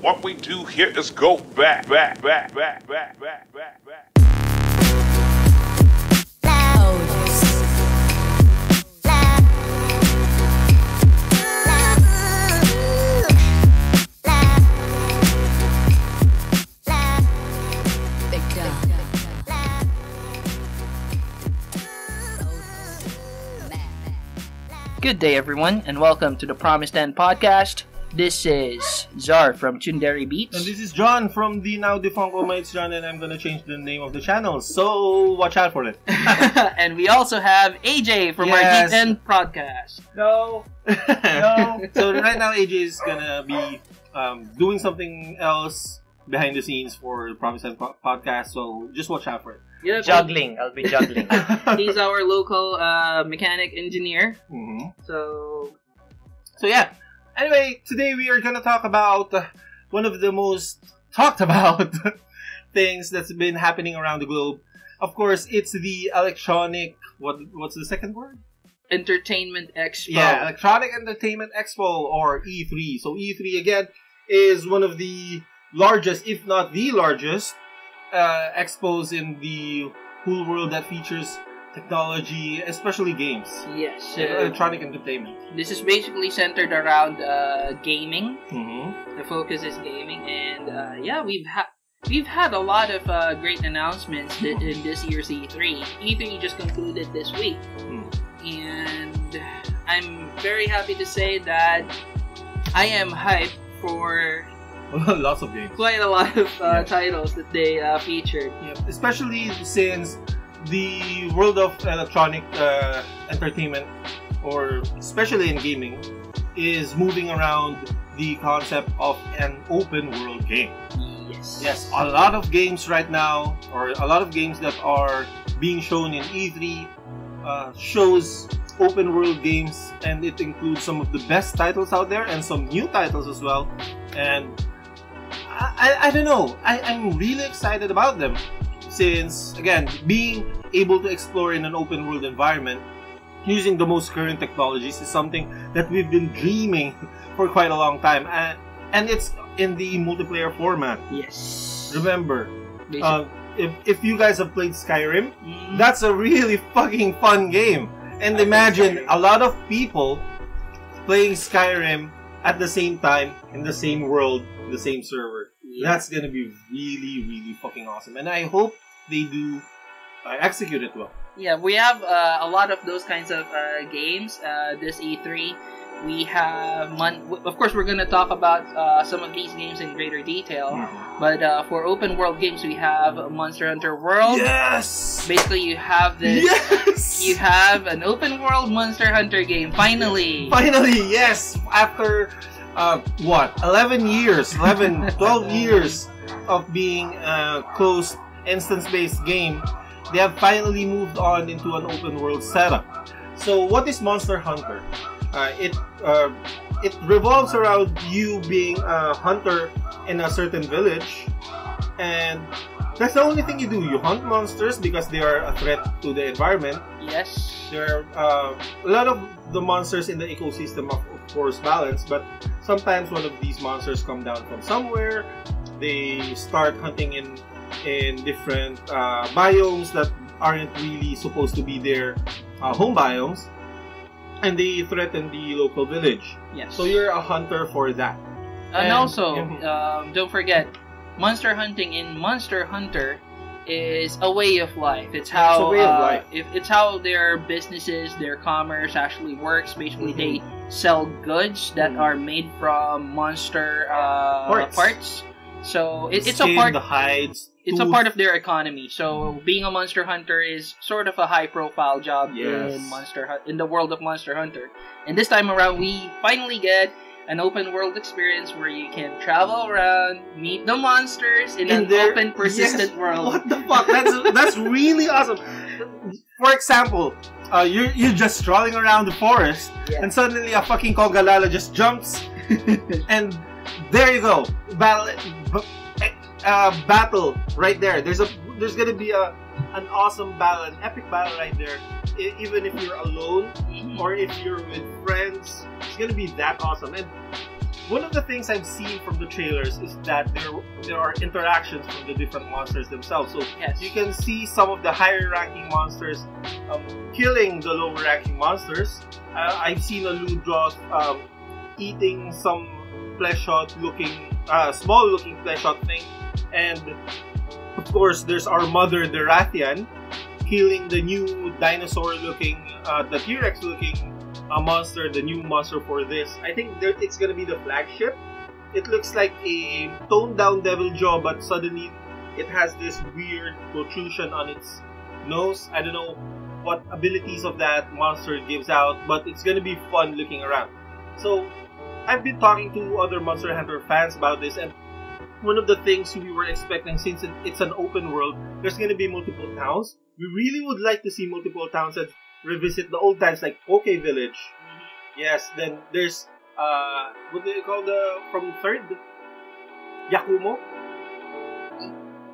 What we do here is go back. Good day, everyone, and welcome to the Promised End podcast. This is Zar from Chundari Beats. And this is John from the now defunct Mates John, and I'm gonna change the name of the channel, so watch out for it. And we also have AJ from our Geek End podcast. No. So right now AJ is gonna be doing something else behind the scenes for the Promised End podcast, so just watch out for it. Yep. Juggling. I'll be juggling. He's our local mechanic engineer. Mm-hmm. So yeah. Anyway, today we are gonna talk about one of the most talked about things that's been happening around the globe. Of course, it's the electronic. What's the second word? Entertainment Expo. Yeah, Electronic Entertainment Expo, or E3. So E3 again is one of the largest, if not the largest, expos in the whole world that features technology, especially games. Yes. Electronic entertainment. This is basically centered around gaming. Mm-hmm. The focus is gaming, and we've had a lot of great announcements in this year's E3. E3 just concluded this week, and I'm very happy to say that I am hyped for lots of games. Quite a lot of titles that they featured. Yep. Especially since the world of electronic entertainment, or especially in gaming, is moving around the concept of an open world game. Yes, a lot of games right now, or a lot of games that are being shown in E3 shows open world games, and it includes some of the best titles out there and some new titles as well. And I don't know, I'm really excited about them, since again, being able to explore in an open world environment using the most current technologies is something that we've been dreaming for quite a long time, and it's in the multiplayer format. Yes. Remember, if you guys have played Skyrim, that's a really fucking fun game. And imagine a lot of people playing Skyrim at the same time, in the same world, the same server. Yeah. That's gonna be really, really fucking awesome. And I hope they do execute it well. Yeah, we have a lot of those kinds of games this E3. We have, of course, we're going to talk about some of these games in greater detail. Mm-hmm. But for open world games, we have Monster Hunter World. Yes! Basically, you have this. Yes! You have an open world Monster Hunter game. Finally! Finally, yes! After, 11 years, 12 years of being a closed instance-based game, they have finally moved on into an open world setup. So, what is Monster Hunter? It revolves around you being a hunter in a certain village, and that's the only thing you do. You hunt monsters because they are a threat to the environment. Yes. There are a lot of the monsters in the ecosystem of course balanced, but sometimes one of these monsters come down from somewhere. They start hunting in different biomes that aren't really supposed to be their home biomes, and they threaten the local village. Yes. So you're a hunter for that. And also, don't forget, monster hunting in Monster Hunter is a way of life. It's how it's a way of life. It's how their businesses, their commerce actually works. Basically, they sell goods that are made from monster parts. So it's a part. The hides. It's a part of their economy. So being a monster hunter is sort of a high-profile job in the world of Monster Hunter. And this time around, we finally get an open-world experience where you can travel around, meet the monsters in an open, persistent world. What the fuck? That's really awesome. For example, you're just strolling around the forest, and suddenly a fucking Kogalala just jumps, and there you go. Battle right there. There's gonna be an awesome battle, an epic battle right there. Even if you're alone or if you're with friends, it's gonna be that awesome. And one of the things I've seen from the trailers is that there are interactions from the different monsters themselves. So Yes. you can see some of the higher ranking monsters killing the lower ranking monsters. I've seen a Ludroth eating some fleshhot looking, small looking fleshhot thing, and of course there's our mother, the Rathian, killing the new dinosaur looking, the T-Rex looking monster, the new monster for this. I think it's gonna be the flagship. It looks like a toned down devil jaw, but suddenly it has this weird protrusion on its nose. I don't know what abilities of that monster gives out, but it's gonna be fun looking around. So I've been talking to other Monster Hunter fans about this, and one of the things we were expecting, since it's an open world, there's gonna be multiple towns. We really would like to see multiple towns and revisit the old times like Poke Village. Yes, then there's what do you call from third? Yakumo?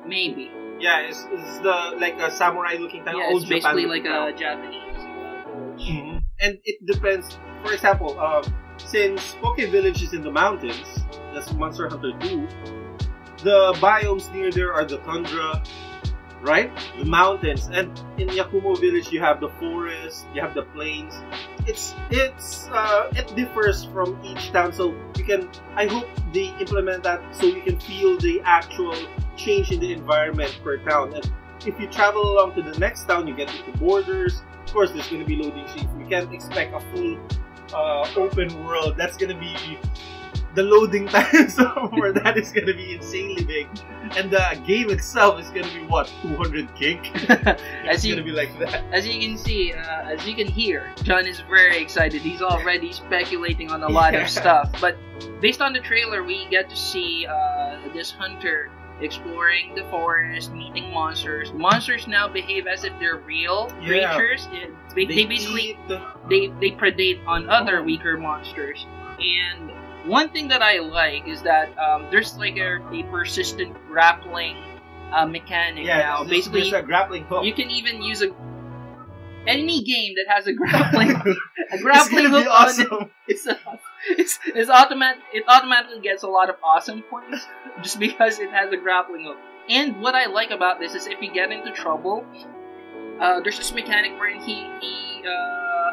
Maybe. Yeah, it's the like a samurai looking town. Yeah, old it's basically Japan like a Japanese village. Mm-hmm. And it depends. For example, since Poke Village is in the mountains, that's Monster Hunter 2, the biomes near there are the tundra, right? The mountains. And in Yakumo Village, you have the forest, you have the plains. It differs from each town, so you can. I hope they implement that so you can feel the actual change in the environment per town. And if you travel along to the next town, you get into borders. Of course, there's going to be loading screens. We can't expect a full open world. That's going to be the loading times for that is going to be insanely big, and the game itself is going to be what, 200 gig. It's going to be like that. As you can see, as you can hear, John is very excited. He's already speculating on a lot of stuff. But based on the trailer, we get to see this hunter exploring the forest, meeting monsters. Monsters now behave as if they're real creatures. They basically they predate on other weaker monsters. And one thing that I like is that there's like a persistent grappling mechanic now. Basically, there's a grappling hook. You can even use any game that has a grappling hook awesome. On it. It automatically gets a lot of awesome points just because it has a grappling hook. And what I like about this is if you get into trouble, there's this mechanic where he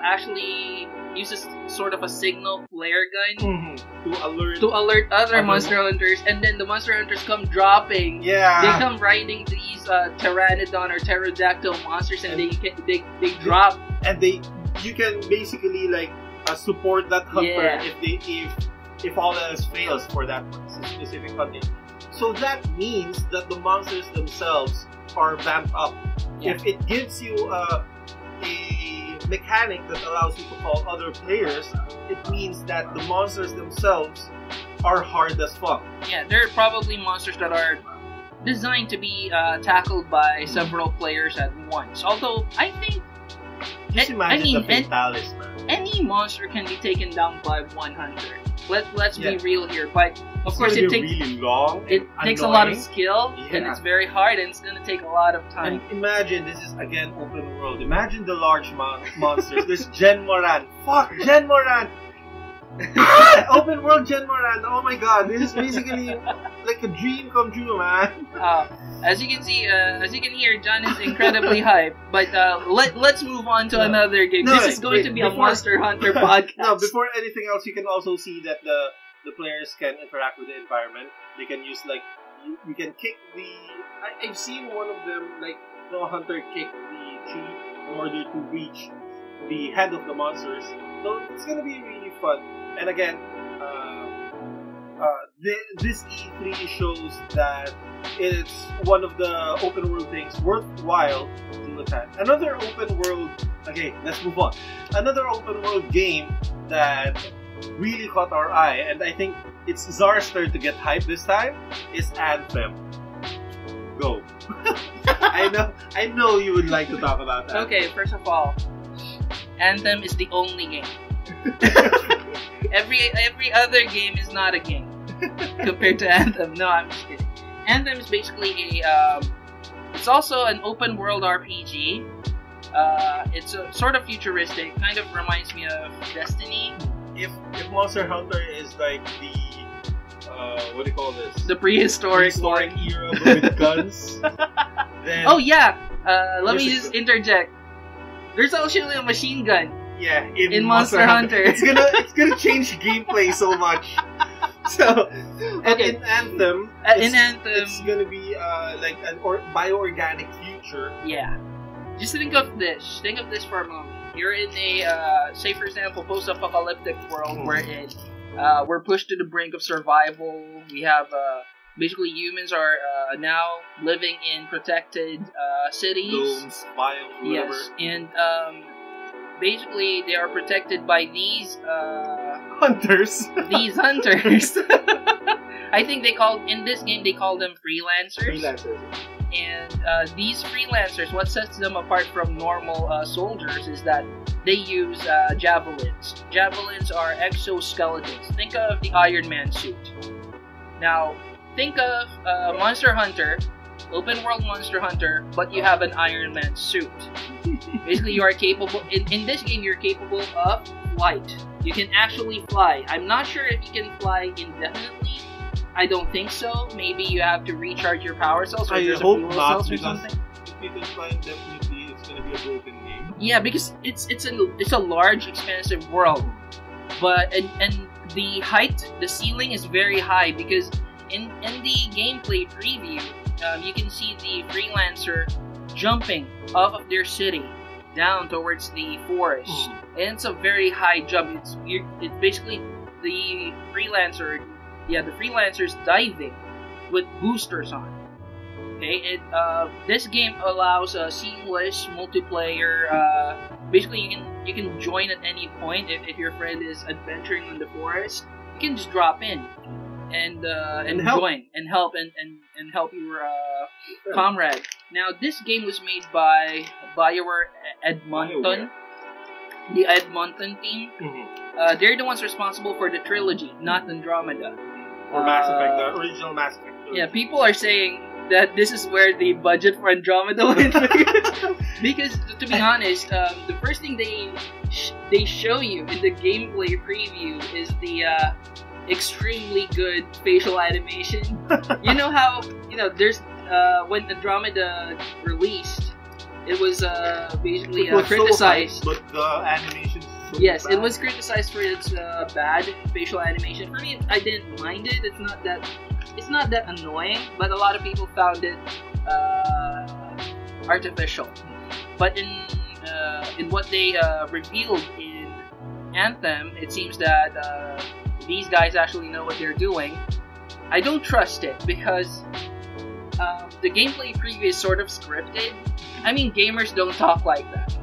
actually uses sort of a signal flare gun to alert other monster hunters, and then the monster hunters come dropping. Yeah, they come riding these pteranodon or pterodactyl monsters, and they drop. And you can basically like support that hunter if all else fails for that specific hunting. So that means that the monsters themselves are vamped up. Yeah. If it gives you a mechanic that allows you to call other players, it means that the monsters themselves are hard as fuck. Yeah, they're probably monsters that are designed to be tackled by several players at once. Although, I think... Just imagine the Fatalis, man. Any monster can be taken down by one hunter. Let's be real here, but of course it takes really long. It takes a lot of skill, and it's very hard, and it's gonna take a lot of time. And imagine this is again open world. Imagine the large monsters. There's Gen Moran. Fuck Gen Moran. Open world Gen Moran. Oh my god, this is basically like a dream come true, man. As you can see, as you can hear, John is incredibly hyped. But let's move on to another game. This is going to be a Monster Hunter podcast. No, before anything else, you can also see that the players can interact with the environment. They can use like you can kick the. I've seen one of them like the hunter kick the tree in order to reach the head of the monsters. So it's gonna be really fun. And again, this E3 shows that it's one of the open world things worthwhile to look at. Another open world. Okay, let's move on. Another open world game that really caught our eye, and I think it's Czar's turn to get hyped this time, is Anthem. Go. I know you would like to talk about that. Okay, first of all, Anthem is the only game. Every other game is not a game compared to Anthem. No, I'm just kidding. Anthem is basically it's also an open world RPG. It's a sort of futuristic, kind of reminds me of Destiny. if Monster Hunter is like the what do you call this? The prehistoric one. era but with guns. Then Oh yeah. Let me just interject. There's actually a machine gun. yeah, in Monster Hunter. It's gonna change gameplay so much. So and Okay. in Anthem, In Anthem, it's gonna be like an bioorganic future. yeah. Just think of this. Think of this for a moment. You're in a, say for example, post-apocalyptic world wherein we're pushed to the brink of survival. We have, basically humans are now living in protected cities. Domes, biomes, whatever. Yes, and basically they are protected by these Hunters. these hunters. I think in this game they call them freelancers. And these freelancers, what sets them apart from normal soldiers is that they use javelins. Javelins are exoskeletons. Think of the Iron Man suit. Now, think of Monster Hunter, open world Monster Hunter, but you have an Iron Man suit. Basically, you are capable, in this game, you're capable of flight. You can actually fly. I'm not sure if you can fly indefinitely. I don't think so. Maybe you have to recharge your power cells, or I there's a hope fuel not, cells or because something. if you can find, definitely it's gonna be a broken game. Yeah, because it's a large, expansive world, but and the height, the ceiling is very high because in the gameplay preview, you can see the freelancer jumping off of their city down towards the forest, and it's a very high jump. It's basically the freelancer. Yeah, the freelancer's diving with boosters on. Okay, this game allows a seamless multiplayer. Basically, you can join at any point if your friend is adventuring in the forest. You can just drop in and help. join and help and help your comrade. Now, this game was made by BioWare Edmonton, the Edmonton team. They're the ones responsible for the trilogy, not Andromeda. Or Mass Effect, the original Mass Effect. Yeah, people are saying that this is where the budget for Andromeda went. Because, to be honest, the first thing they show you in the gameplay preview is the extremely good facial animation. You know how, there's, when Andromeda released, it was basically It was criticized. so hyped, but the animation. Yes, it was criticized for its bad facial animation. For me, I didn't mind it. It's not that annoying, but a lot of people found it artificial. But in what they revealed in Anthem, it seems that these guys actually know what they're doing. I don't trust it because the gameplay preview is sort of scripted. I mean, gamers don't talk like that.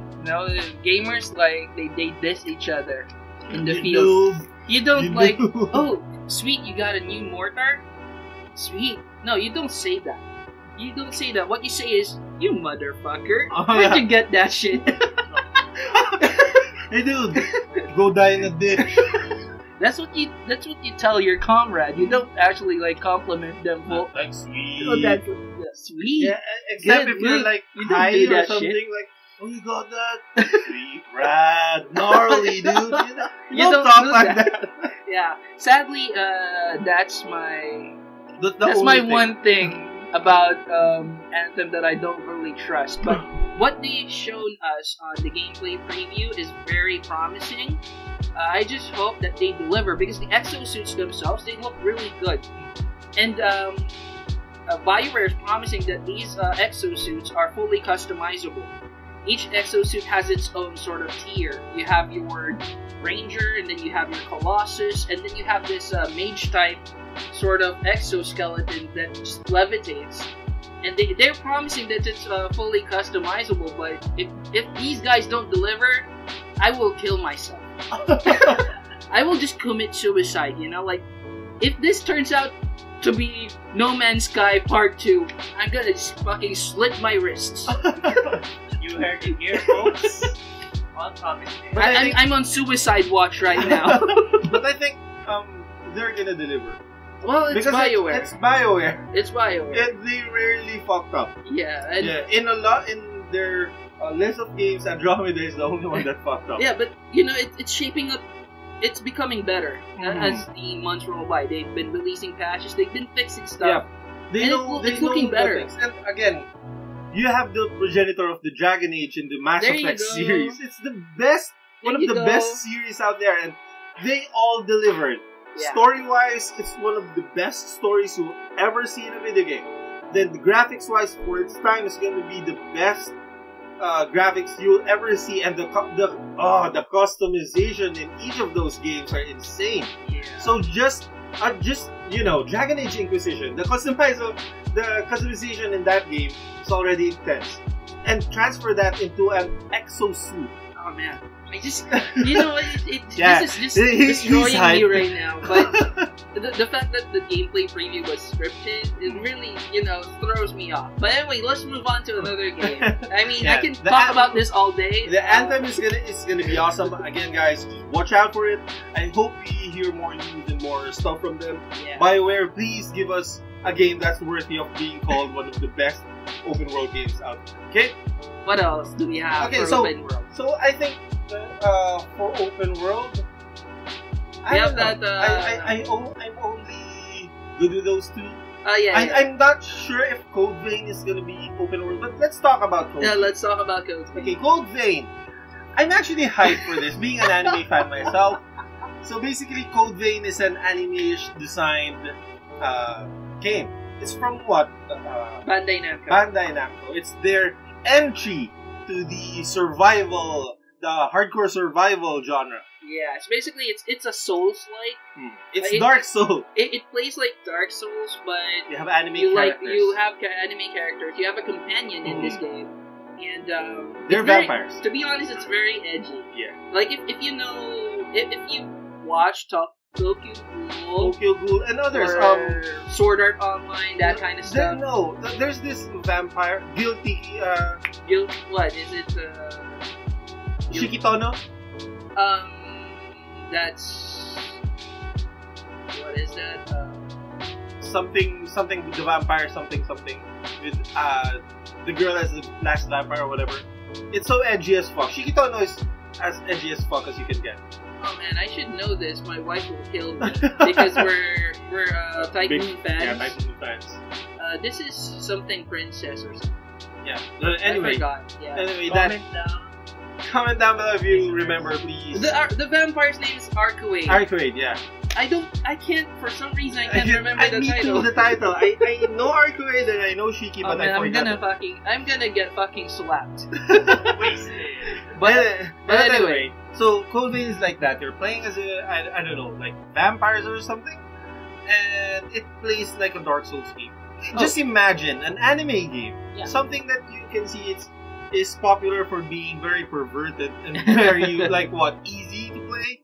Gamers, like, they diss each other in the field. You don't oh, sweet, you got a new mortar? Sweet. No, you don't say that. You don't say that. What you say is, you motherfucker. Where'd you get that shit? Hey dude, go die in a ditch. That's what you tell your comrade. You don't actually compliment them. Well, That's sweet. oh, that's sweet. Yeah, except Good, if you're good. like You don't high do or that something, shit. like, oh, you got that? Sweet, rad, gnarly, dude. You don't talk do like that. that. Yeah. Sadly, that's my That's that's my one thing about Anthem that I don't really trust. But what they've shown us on the gameplay preview is very promising. I just hope that they deliver because the exosuits themselves, they look really good. And BioWare is promising that these exosuits are fully customizable. Each exosuit has its own sort of tier. You have your Ranger, and then you have your Colossus, and then you have this mage type sort of exoskeleton that just levitates. And they're promising that it's fully customizable, but if these guys don't deliver, I will kill myself. I will just commit suicide, if this turns out to be No Man's Sky Part 2, I'm gonna just fucking slit my wrists. You heard it here, folks. On topic. I'm on suicide watch right now. But I think they're gonna deliver. Well, it's Because BioWare. It's BioWare. It's BioWare. And they rarely fucked up. Yeah, and In their list of games, Andromeda is the only one that fucked up. yeah, but it's shaping up it's becoming better as the months roll by. They've been releasing patches. They've been fixing stuff. Yeah. It's looking better. And again, you have the progenitor of the Dragon Age in the Mass There you Effect go. series. It's the best, one of There the you go. best series out there, and they all delivered. Yeah. Story-wise, it's one of the best stories you'll ever see in a video game. Then the graphics-wise, for its time, it's going to be the best graphics you'll ever see, and the customization in each of those games are insane. Yeah. So just Dragon Age Inquisition, the customization in that game is already intense, and transfer that into an exosuit. Oh man, I just Yeah, this is just he's destroying me hype. right now. But the fact that the gameplay preview was scripted, it really throws me off. But anyway, let's move on to another game. I mean, Yeah, I can the talk an- about this all day. The Anthem is gonna be awesome. Again, guys, just watch out for it. I hope we hear more news and more stuff from them. Yeah. BioWare, please give us a game that's worthy of being called one of the best open world games out there. Okay? What else do we have Okay, for so- open world? So I think for open world, We have that. I'm only good with those two. Yeah. I'm not sure if Code Vein is gonna be open world, but let's talk about Code. Yeah, Vein. let's talk about Code Vein. Okay, Code Vein. I'm actually hyped for this, being an anime fan myself. So basically, Code Vein is an anime-ish designed game. It's from what? Bandai Namco. Bandai Namco. It's their entry to the hardcore survival genre. Yeah, it's basically it's a Souls-like. It's It- Dark Souls. It plays like Dark Souls, but You have anime you characters. have anime characters. You have a companion in this game, and They're it's very- vampires. To be honest, it's very edgy. Yeah. Like if you know if you watch Tokyo Ghoul Tokyo Ghoul and others. or Sword Art Online, that kind of stuff. There's this vampire, guilty, What is it? Shikitono. That's what is that? Something with the vampire, something with the girl as the last vampire or whatever. It's so edgy as fuck. Shikitono is as edgy as fuck as you can get. Oh man, I should know this. My wife will kill me because we're Tycoon fans. Yeah, Tycoon fans. This is something princess or something. Yeah. I Anyway, forgot. Yeah. anyway, Comment down. comment down below if you remember, please. The vampire's name is Arcuade. Arcade, yeah. I can't, for some reason, I can't remember the me title. too, the title. I know Arcade and I know Shiki, Oh but man, I forgot. I'm gonna get fucking slapped. But But anyway, so Code Vein is like that. You're playing as I don't know, like vampires or something, and it plays like a Dark Souls game. Just imagine an anime game, Yeah. something that you can see is popular for being very perverted and very easy to play.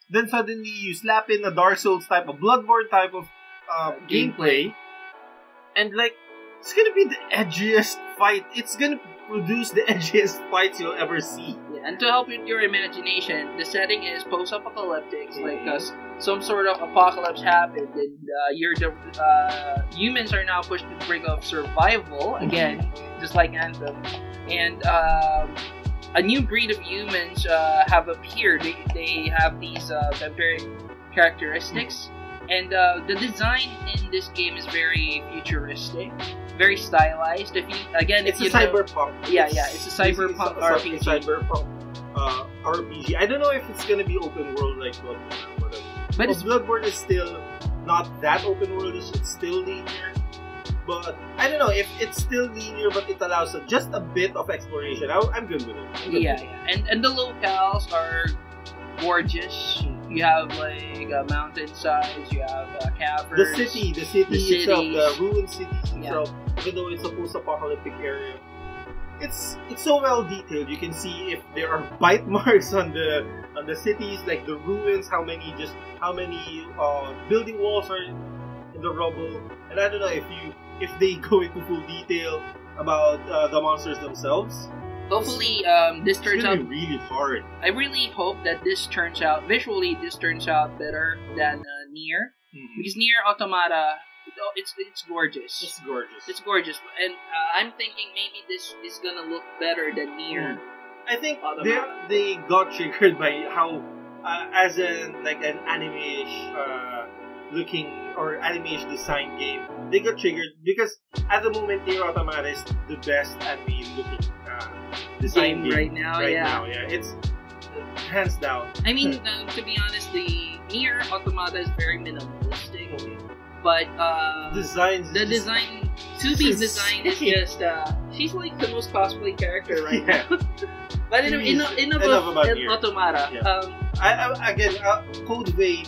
Then suddenly you slap in a Dark Souls type of Bloodborne type of gameplay, and it's gonna be the edgiest fight. It's gonna produce the edgiest fights you'll ever see. Yeah, and to help with your imagination, the setting is post-apocalyptic, some sort of apocalypse happened, and humans are now pushed to the brink of survival again, just like Anthem, and a new breed of humans have appeared. They have these vampiric characteristics, and the design in this game is very futuristic, very stylized. It's a cyberpunk. It's a cyberpunk RPG. Cyberpunk RPG. I don't know if it's gonna be open world like Bloodborne or whatever. But But Bloodborne is still not that open world. It's still linear. But I don't know if it's still linear, but it allows just a bit of exploration. I'm good with it. Yeah. And the locales are gorgeous. You have mountainsides, you have caverns. The city itself, cities. the ruined cities itself, even though it's a post-apocalyptic area, it's so well detailed. You can see if there are bite marks on the cities, like the ruins, how many building walls are in the rubble, and I don't know if they go into full detail about the monsters themselves. Hopefully, this turns It's out. gonna be really hard. I really hope that this turns out visually. This turns out better than Nier, because Nier Automata, it's gorgeous. It's gorgeous. It's gorgeous, and I'm thinking maybe this is gonna look better than Nier. I think Automata. they got triggered by how as an anime-ish looking or anime-ish design game, they got triggered because at the moment Nier Automata is the best anime looking design game right now. yeah, it's hands down. I mean, to be honest, the Nier Automata is very minimalistic, but Designs. the design, Subi's design is just she's like the most cosplay character right now. But enough about Nier Automata. Yeah. Again, Code Vein.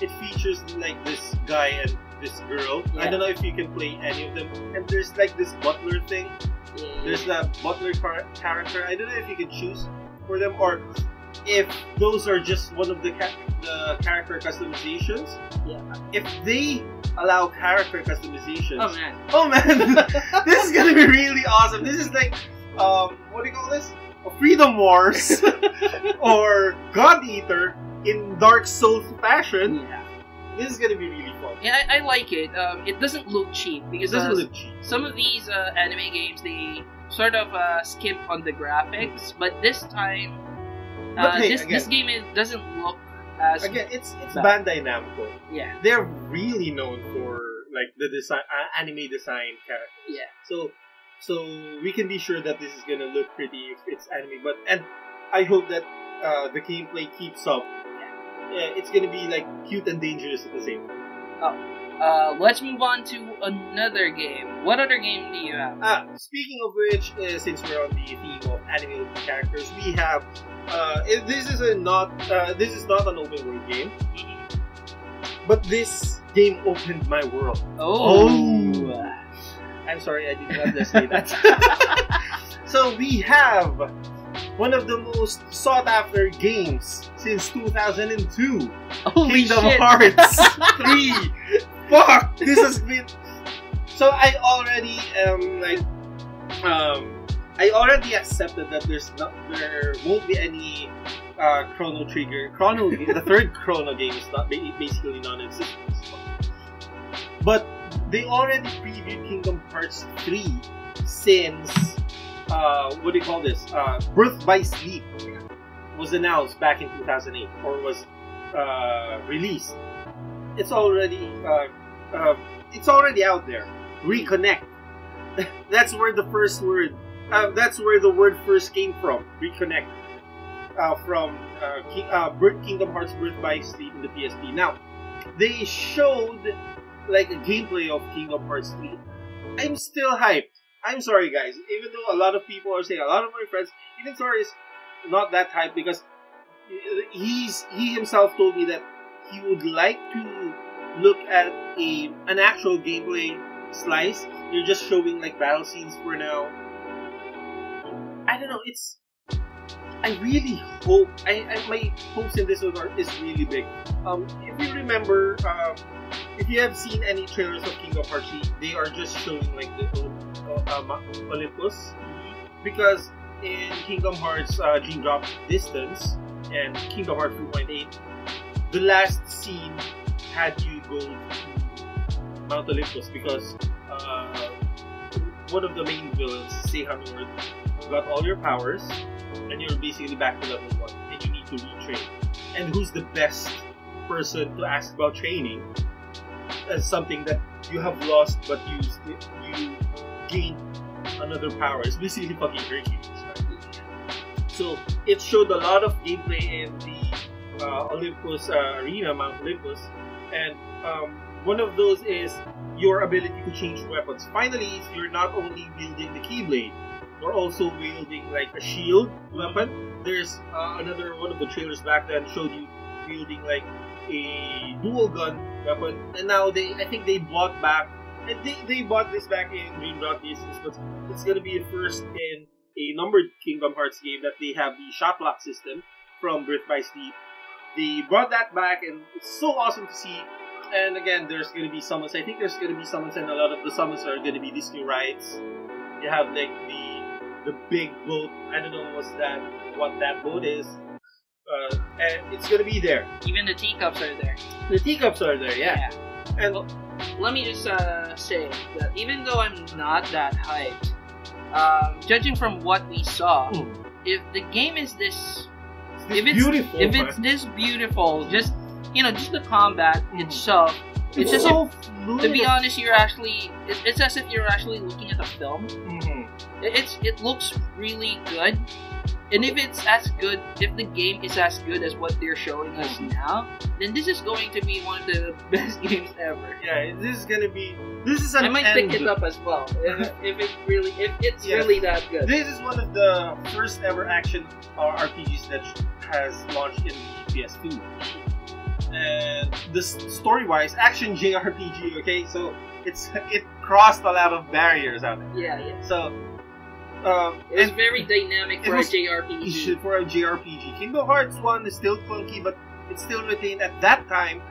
It features like this guy and this girl. Yeah. I don't know if you can play any of them. And there's like this butler thing. Yeah. There's that butler character. I don't know if you can choose for them or if those are just one of the character customizations. Yeah. If they allow character customizations, Oh man, this is gonna be really awesome. This is like what do you call this? A Freedom Wars or God Eater in Dark Souls fashion. Yeah. This is gonna be really fun. Yeah, I like it. It doesn't look cheap because It doesn't look cheap. some of these anime games they sort of skimp on the graphics, but this time, But hey, this game doesn't look as Again, it's bad. Bandai Namco. Yeah, They're really known for like the design, anime design characters. yeah. So we can be sure that this is gonna look pretty if it's anime. And I hope that the gameplay keeps up. Yeah, it's gonna be like cute and dangerous at the same time. Let's move on to another game. What other game do you have? Speaking of which, since we're on the theme of anime characters, we have this is not an open world game, but this game opened my world. Oh. I'm sorry, I did not just say that. So we have one of the most sought after games since 2002. Holy Kingdom shit. Hearts 3. Fuck! This has been. So I already I already accepted that there won't be any Chrono Trigger. The third Chrono game is not basically non-existent. But they already previewed Kingdom Hearts 3 since what do you call this? Birth by Sleep was announced back in 2008 or was released. It's already out there. Reconnect. That's where the first word. That's where the word first came from. Reconnect. From Kingdom Hearts Birth by Sleep in the PSP. Now, they showed like a gameplay of Kingdom Hearts 3. I'm still hyped. I'm sorry, guys. Even though a lot of people are saying, a lot of my friends, even Sorry is not that hyped because he himself told me that he would like to look at an actual gameplay slice. You're just showing like battle scenes for now. I don't know. I really hope. My hopes in this regard is really big. If you remember, if you have seen any trailers of Kingdom Hearts, they are just showing like the Olympus, because in Kingdom Hearts Dream Drop Distance and Kingdom Hearts 2.8, the last scene had you go to Mount Olympus because one of the main villains, Sehanort, got all your powers and you're basically back to level 1 and you need to retrain. And who's the best person to ask about training? As something that you have lost but you gained another power. It's basically fucking Hercules, right? So it showed a lot of gameplay in the Olympus arena, Mount Olympus, and one of those is your ability to change weapons. Finally, you're not only wielding the Keyblade, you're also wielding like a shield weapon. There's another one of the trailers back then showed you wielding like a dual gun weapon, and now I think they bought back, and they bought this back in Dream Drop Distance, but it's gonna be the first in a numbered Kingdom Hearts game that they have the shot lock system from Birth by Sleep. They brought that back, and it's so awesome to see. And again, there's gonna be summons. I think there's gonna be summons, and a lot of the summons are gonna be Disney rides. You have like the big boat. I don't know what that boat is. And it's gonna be there. Even the teacups are there. The teacups are there, yeah. And well, let me just say that even though I'm not that hyped, judging from what we saw, if the game is this if it's this beautiful, just just the combat itself, it's just so to be honest, it's as if you're actually looking at a film. It looks really good, and if the game is as good as what they're showing us now, then this is going to be one of the best games ever. Yeah, this is an I might pick it up as well if it's really that good. This is one of the first ever action RPGs that has launched in PS2. And this story-wise, action JRPG, okay? So it crossed a lot of barriers out there. Yeah. So it was very dynamic for a JRPG. For a JRPG. Kingdom Hearts 1 is still clunky, but it still retained at that time.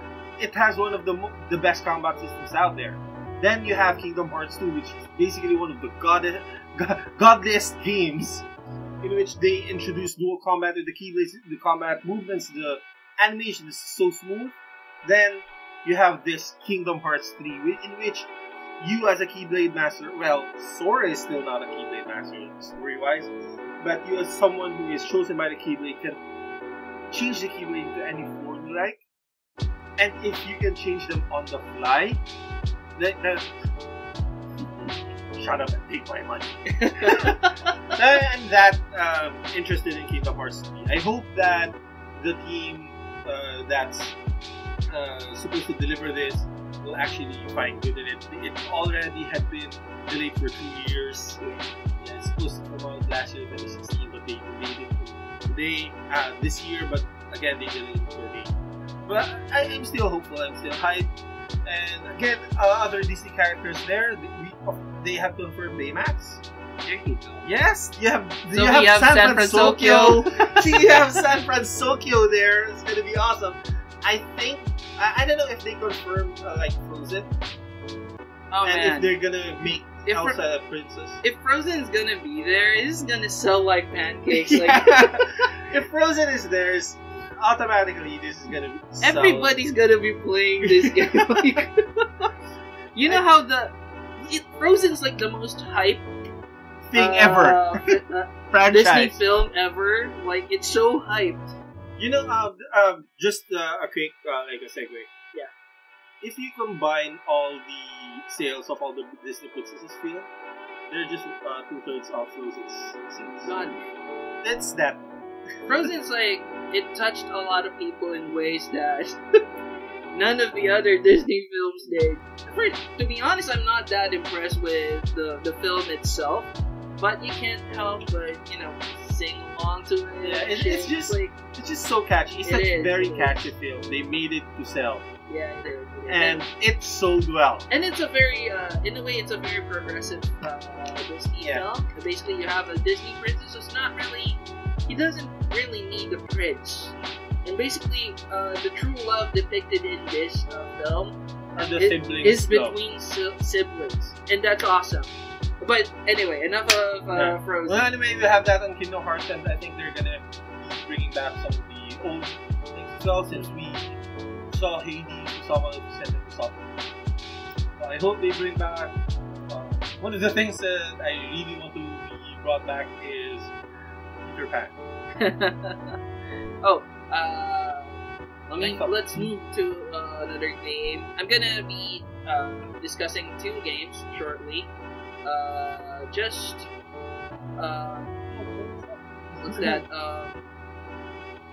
It has one of the best combat systems out there. Then you have Kingdom Hearts 2, which is basically one of the godliest games in which they introduced dual combat with the keyblades, the combat movements, the animation is so smooth. Then you have this Kingdom Hearts 3, in which you as a Keyblade Master, well, Sora is still not a Keyblade Master story-wise, but you as someone who is chosen by the Keyblade can change the Keyblade into any form you like. And if you can change them on the fly, shut up and take my money. I'm that interested in Kingdom Hearts 3. I hope that the team that's supposed to deliver this will actually find good in it. It already had been delayed for 2 years. Yeah, it's supposed to come out last year, 2016, but they delayed it today, this year, but again, they delayed it today. But I'm still hopeful, I'm still hyped. And again, other Disney characters there, they have confirmed Baymax. There you go. Yes, you have San Francisco. See, you have San Francisco there. It's gonna be awesome. I think I don't know if they confirmed like Frozen. Oh and man, if they're gonna make Elsa a princess. If Frozen's gonna be there, it's gonna sell like pancakes. Yeah. Like if Frozen is there, automatically this is gonna be sell. Everybody's gonna be playing this game. You know how Frozen's like the most hyped thing ever. Franchise. Disney film ever. Like, it's so hyped. You know, just a quick, like a segue. Yeah. If you combine all the sales of all the Disney princesses film, they're just 2/3 of Frozen's sales. None. That's that. Frozen's like, it touched a lot of people in ways that none of the other Disney films did. To be honest, I'm not that impressed with the film itself. But you can't help but, sing along to it. Yeah, it's just so catchy. It's a very catchy film. They made it to sell. Yeah, it is. And it sold well. And it's a very, in a way, it's a very progressive Disney film. Basically, you have a Disney princess who's not really, he doesn't really need a prince. And basically, the true love depicted in this film is between siblings. And that's awesome. But anyway, enough of Frozen. Well, anyway, we have that on Kingdom Hearts, and I think they're gonna be bringing back some of the old things as well, since we saw Hades, we saw Maleficent, and we saw. So I hope they bring back. One of the things that I really want to be brought back is Peter Pan. Let's move to another game. I'm gonna be discussing 2 games shortly. What's that?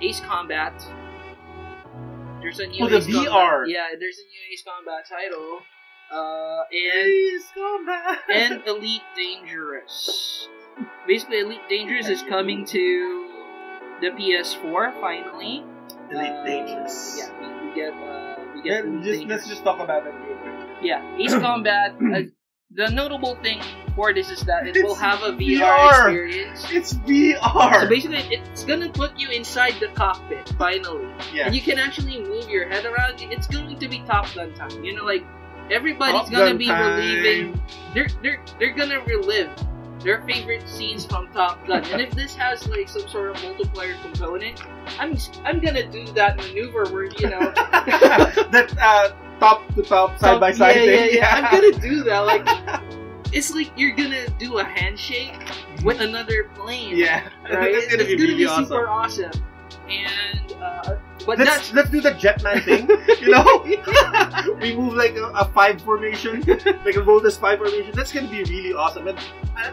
Ace Combat. There's a new the VR. Combat. Yeah, there's a new Ace Combat title. Ace Combat and Elite Dangerous. Basically, Elite Dangerous is coming to the PS4 finally. Elite Dangerous. Yeah, we get. Let's just talk about that real quick. Yeah, Ace Combat. The notable thing for this is that it will have a VR experience. It's VR! So basically, it's gonna put you inside the cockpit, finally. Yeah. And you can actually move your head around. It's going to be Top Gun time. Everybody's gonna be reliving. They're gonna relive their favorite scenes from Top Gun. And if this has like some sort of multiplayer component, I'm gonna do that maneuver where that top to top, side by side thing. Yeah. I'm gonna do that. Like, it's like you're gonna do a handshake with another plane. Yeah, right? it's gonna be really super awesome. And but let's do the Jetman thing. You know, we move like a 5 formation, like a Voltus 5 formation. That's gonna be really awesome. And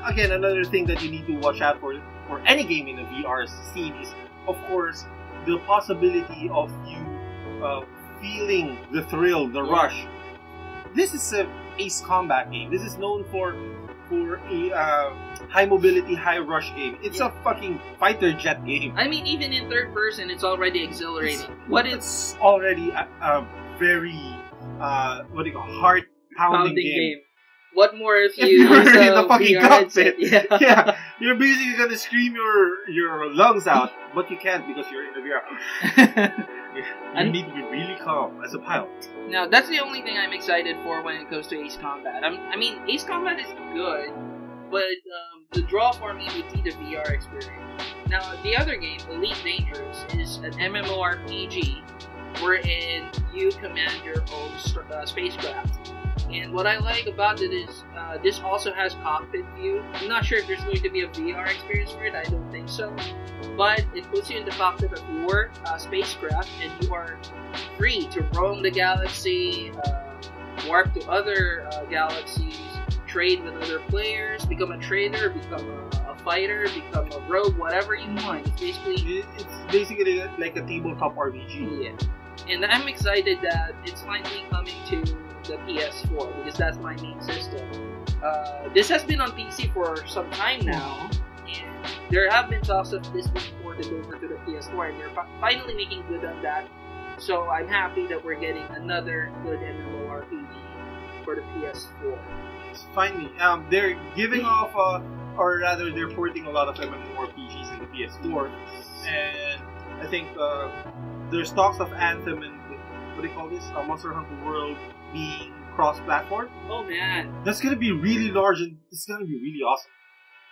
again, another thing that you need to watch out for any game in the VR scene is, of course, the possibility of you feeling the thrill, the rush. This is a Ace Combat game. This is known for a high mobility, high rush game. It's a fucking fighter jet game. I mean, even in third person, it's already exhilarating. It's already a very heart pounding game. What more if you you're use in the fucking VR cockpit? headset? Yeah, you're basically gonna scream your lungs out, but you can't because you're in the VR. You need to be really calm as a pilot. Now, that's the only thing I'm excited for when it comes to Ace Combat. I mean, Ace Combat is good, but the draw for me would be the VR experience. Now, the other game, Elite Dangerous, is an MMORPG wherein you command your own spacecraft. And what I like about it is this also has cockpit view. I'm not sure if there's going to be a VR experience for it. I don't think so. But it puts you in the cockpit of your spacecraft, and you are free to roam the galaxy, warp to other galaxies, trade with other players, become a trader, become a fighter, become a rogue, whatever you want. It's basically like a tabletop RPG. Yeah. And I'm excited that it's finally coming to the PS4 because that's my main system. This has been on PC for some time now, and there have been talks of this being ported over to the PS4, and they're finally making good on that. So I'm happy that we're getting another good MMORPG for the PS4. Finally, they're giving off, or rather, they're porting a lot of MMORPGs in the PS4, and I think there's talks of Anthem and what do you call this? Monster Hunter World being cross-platform. Oh man, that's gonna be really large and it's gonna be really awesome.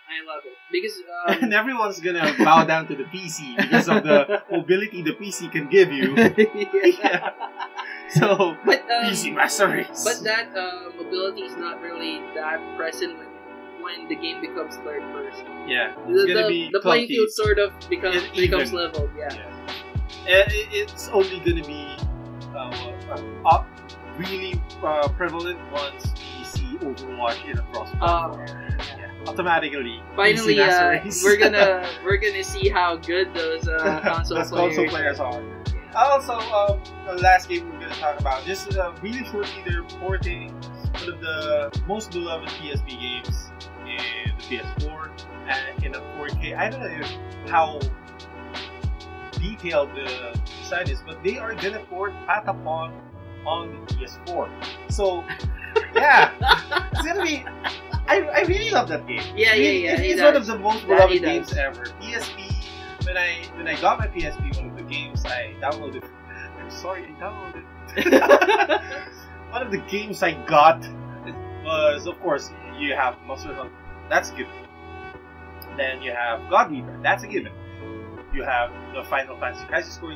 I love it because and everyone's gonna bow down to the PC because of the mobility the PC can give you. Yeah. So, but PC Master Race. But that mobility is not really that present when the game becomes third person. Yeah, it's gonna be the playing field sort of becomes leveled. Yeah. It's only gonna be really prevalent once we see Overwatch in a cross-platform. Automatically. Finally, we're gonna see how good those console players are. Also, the last game we're gonna talk about, just really shortly, they're porting one of the most beloved PSP games in the PS4 and in a 4K. I don't know how detailed the design is, but they are gonna port Patapon on the PS4. So, yeah, it's gonna be. I really love that game. Yeah. It's one of the most beloved games ever. PSP. When I got my PSP, one of the games I downloaded. I'm sorry, I downloaded. One of the games I got was, of course, you have Monster Hunter. That's a given. Then you have God Eater. That's a given. You have the Final Fantasy Crisis Core.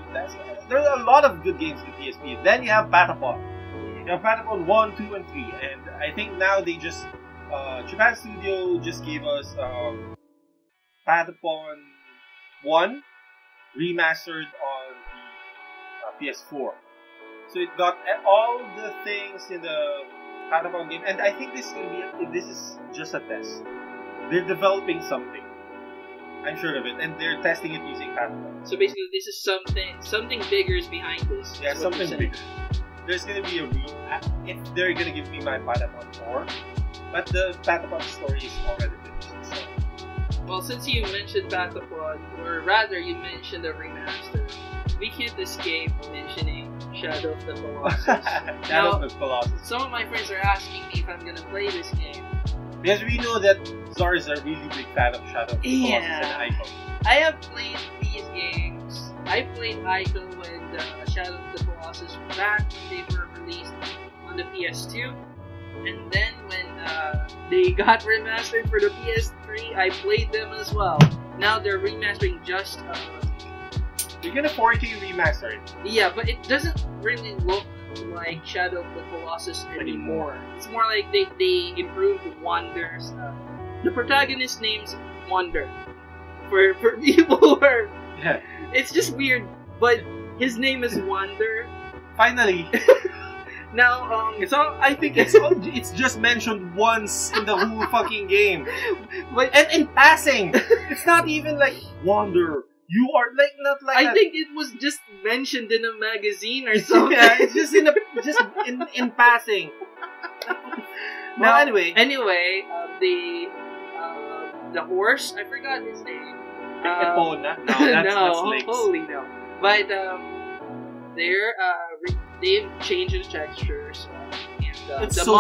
There's a lot of good games in the PSP. Then you have Patapon. You have Patapon 1, 2, and 3. And I think now they just... Japan Studio just gave us Patapon 1 remastered on the PS4. So it got all the things in the Patapon game. And I think this is just a test. They're developing something. I'm sure of it, and they're testing it using Patapon. So basically, this is something bigger is behind this. Yeah, something bigger. There's gonna be if they're gonna give me my Patapon 4, but the Patapon story is already finished. So. Well, since you mentioned Patapon, or rather, you mentioned the remaster, we can't escape mentioning Shadow of the Colossus. Shadow of the Colossus. Some of my friends are asking me if I'm gonna play this game. Because we know that Zar is a really big fan of Shadow of the Colossus and Ico. I have played these games. I played Ico and Shadow of the Colossus back when they were released on the PS2. And then when they got remastered for the PS3, I played them as well. Now they're remastering just... You're gonna 4K remaster it. Yeah, but it doesn't really look like Shadow of the Colossus anymore. It's more like they improved Wander's... the protagonist name's Wander. For people who are Yeah. It's just weird, but his name is Wander. Finally. Now, I think it's just mentioned once in the whole fucking game. but And in passing. It's not even like Wander. You are like not like I that. think it was just mentioned in a magazine or something. Yeah, it's just in passing. Now, anyway, the horse, I forgot his name. Epona. No, that's Lynx. Holy no. But they've changed the textures, and It's the so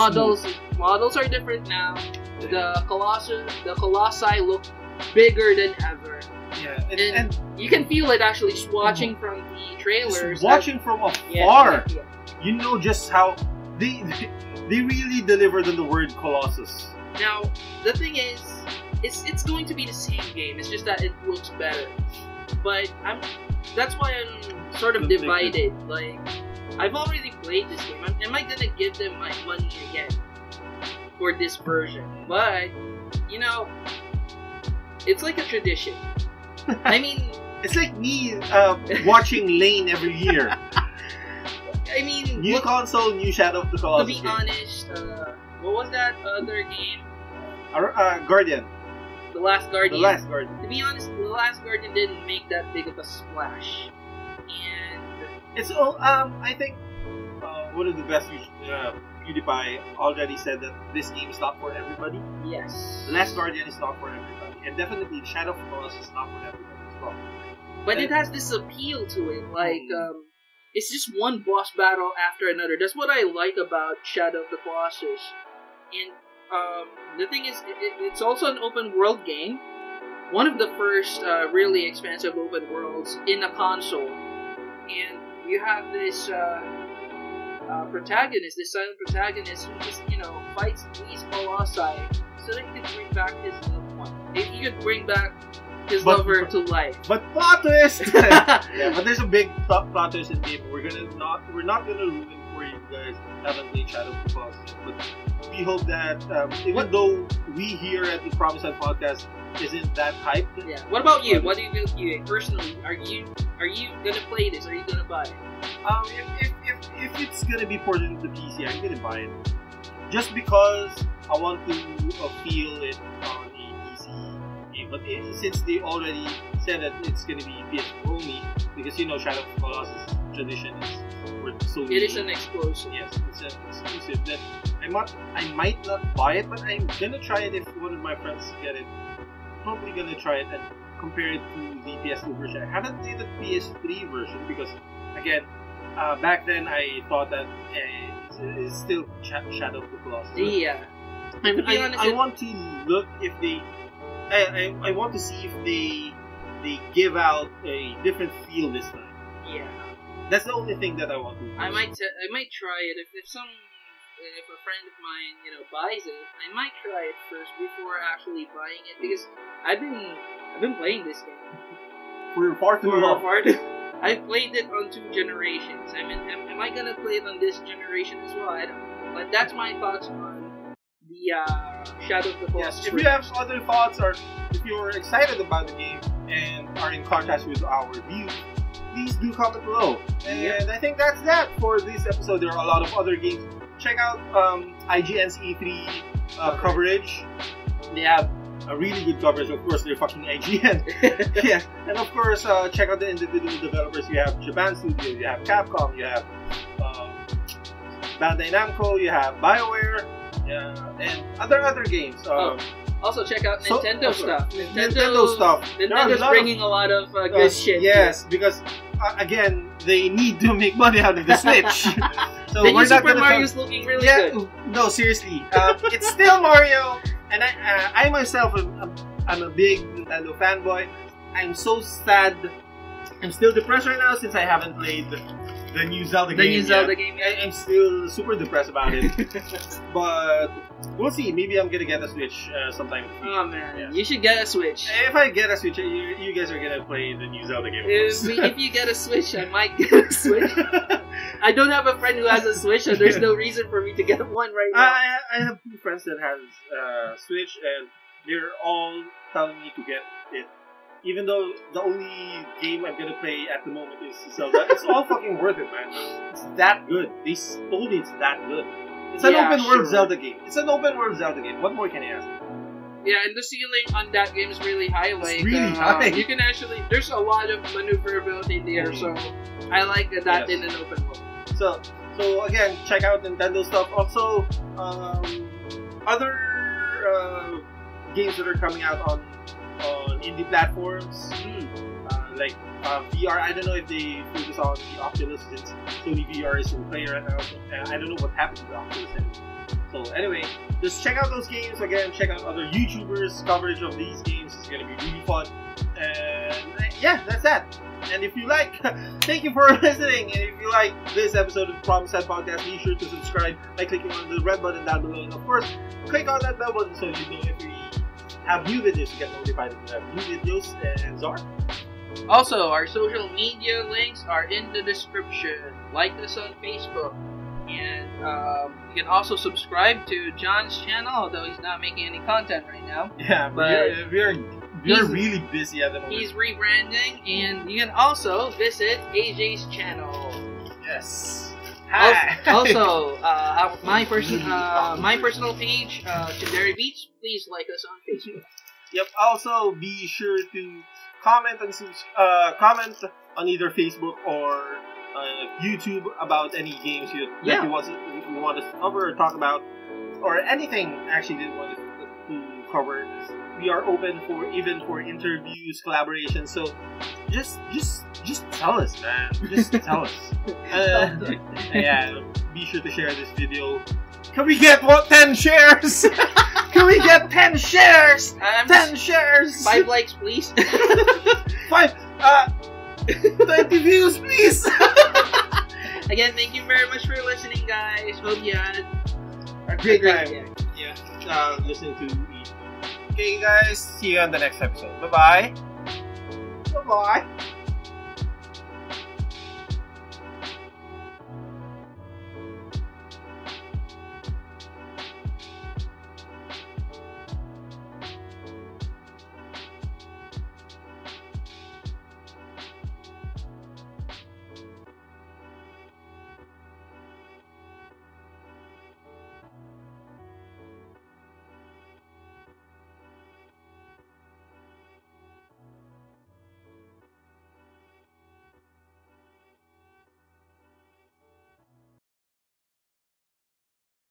models are different now. The colossi look bigger than ever. Yeah, And you can feel it actually just watching from the trailers. watching from afar, you know just how they really delivered on the word Colossus. Now, the thing is, it's going to be the same game. It's just that it looks better. But that's why I'm sort of divided. Like, I've already played this game. Am I gonna give them my money again for this version? But you know, it's like a tradition. I mean, It's like me watching Lane every year. I mean, New console, new Shadow of the to Colossus. be honest, what was that other game? Guardian. The Last Guardian. The Last Guardian. To be honest, The Last Guardian didn't make that big of a splash. And It's all. I think one of the best. PewDiePie already said that this game is not for everybody. yes. The Last Guardian is not for everybody, and definitely Shadow of the Colossus is not for everybody as well. But it has this appeal to it, like, it's just one boss battle after another. That's what I like about Shadow of the Colossus. And, the thing is, it's also an open world game. One of the first, really expansive open worlds in a console. And you have this, protagonist, this silent protagonist who just, fights these colossi so that he could bring back his loved one. He could bring back his lover to life. But plot twist! Yeah, but there's a big plot twist in the game. We're not gonna ruin for you guys who haven't played Shadow of the Colossus. But we hope that even though we here at the Promise Land Podcast isn't that hyped. Yeah. What about you? What do you feel personally? Are you gonna play this? Are you gonna buy it? If it's gonna be ported to PC, I'm gonna buy it. Just because I want to feel it on a PC game. But since they already said that it's gonna be PS only, because Shadow of the Colossus tradition is for Sony. It is an exclusive. Yes, it's an exclusive. That I might not buy it, but I'm gonna try it if one of my friends get it. Probably gonna try it and compare it to the PS2 version. I haven't played the PS3 version because, again, back then I thought that it's still Shadow of the Colossus. Yeah. I want to look if they. I want to see if they give out a different feel this time. Yeah. That's the only thing that I want to do. I might try it if a friend of mine buys it. I might try it first before actually buying it because I've been playing this game We're far too long. I've played it on 2 generations. I mean, am I gonna play it on this generation as well? I don't know. But that's my thoughts on the Shadow of the Colossus. Yes, if you have other thoughts or if you're excited about the game and are in contrast with our view, please do comment below. And I think that's that for this episode. There are a lot of other games. Check out IGN's E3 coverage. They have a really good coverage. Of course, they're fucking IGN. Yeah, and of course, check out the individual developers. You have Japan Studio, you have Capcom, you have Bandai Namco, you have BioWare, and other games. Also, check out Nintendo stuff. Nintendo stuff. Nintendo's bringing a lot of good shit. Yes, because again, they need to make money out of the Switch. So the we're new not Super gonna Mario's looking really good. No, seriously, it's still Mario, and I myself I'm a big Nintendo fanboy. I'm so sad. I'm still depressed right now since I haven't played the new Zelda game. I'm still super depressed about it. But we'll see. Maybe I'm gonna get a Switch sometime. Oh man, you should get a Switch. If I get a Switch, you guys are gonna play the new Zelda game. If you get a Switch, I might get a Switch. I don't have a friend who has a Switch, so there's no reason for me to get one right now. I have 2 friends that has Switch, and they're all telling me to get it even though the only game I'm gonna play at the moment is Zelda, it's all fucking worth it, man. It's that good. They told me it's that good. It's an open world Zelda game. It's an open world Zelda game. What more can you ask? Yeah, and the ceiling on that game is really high. Like, it's really high. You can actually, there's a lot of maneuverability there, so I like that in an open world. So again, check out Nintendo stuff. Also, other games that are coming out on indie platforms, like VR. I don't know if they focus on the Oculus since Sony VR is in play right now. So, I don't know what happened to the Oculus anymore. So anyway, just check out those games. Again, check out other YouTubers' coverage of these games. It's gonna be really fun. And yeah, that's that. And if you like, thank you for listening. And if you like this episode of Promise Set Podcast, be sure to subscribe by clicking on the red button down below. And of course, click on that bell button so you know if we have new videos. You get notified if we have new videos. And Zar? Also, our social media links are in the description. Like us on Facebook. And you can also subscribe to John's channel, although he's not making any content right now. Yeah, but we're really busy at the moment. He's rebranding, and you can also visit AJ's channel. Yes. Hi. Also, my personal page, Secondary Beats. Please like us on Facebook. Yep. Also, be sure to comment on either Facebook or YouTube about any games you want us to cover or talk about, or anything actually you want us to cover. We are open for interviews, collaborations. So just tell us, man. Just tell us. Yeah. Be sure to share this video. Can we get 10 shares? Can we get 10 shares? 10 shares. 5 likes, please. 20 views, please. Again, thank you very much for listening, guys. Hope you had a great time. Yeah. Listening to me. Okay, guys. See you on the next episode. Bye-bye. Bye-bye.